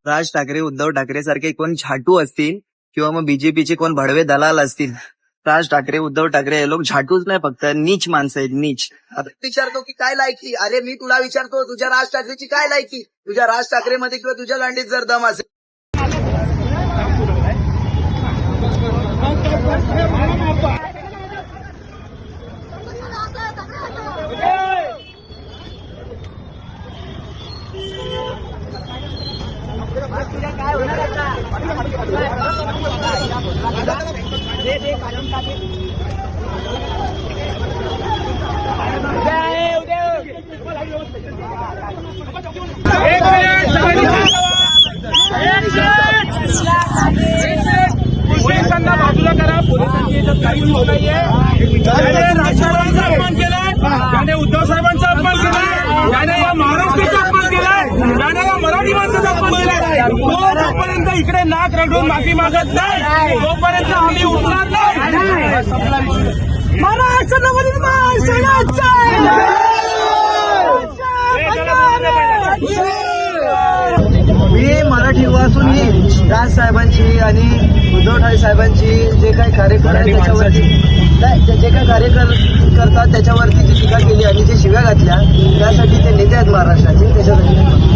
राज ठाकरे, उद्धव ठाकरे सारखे कोण झाटू असतील किंवा मग बीजेपीचे कोण भडवे दलाल असतील, राज ठाकरे, उद्धव ठाकरे हे लोक झाटूच नाही, फक्त नीच माणसं आहेत, नीच. विचारतो की काय लायकी, अरे मी तुला विचारतो तुझ्या राज ठाकरेची काय लायकी, तुझ्या राज ठाकरेमध्ये किंवा तुझ्या गांडीत जर दम असेल. काय होणार पोलिसांना बाजूला करा. पोलिसांची याच्यात काहीच होत नाहीये. त्याने राजकारणाचा अपमान केलाय, त्याने उद्धव साहेबांचा अपमान केलाय, त्याने या महाराष्ट्राचा अपमान केलाय, त्याने या मराठी माणसाचा अपमान केलाय. जोपर्यंत इकडे नाक रगडून माफी मागत नाही तोपर्यंत आम्ही उठणार नाही. महाराष्ट्र नवनिर्माण सेनेचा मी मराठी युवा असूनही राज साहेबांची आणि उद्धव ठाकरे साहेबांची जे काही कार्यकर्ते आहेत त्याच्यावरती जे काही करतात त्याच्यावरती जी टीका केली आणि जे शिव्या घातल्या त्यासाठी ते नेते आहेत महाराष्ट्राचे, त्याच्यासाठी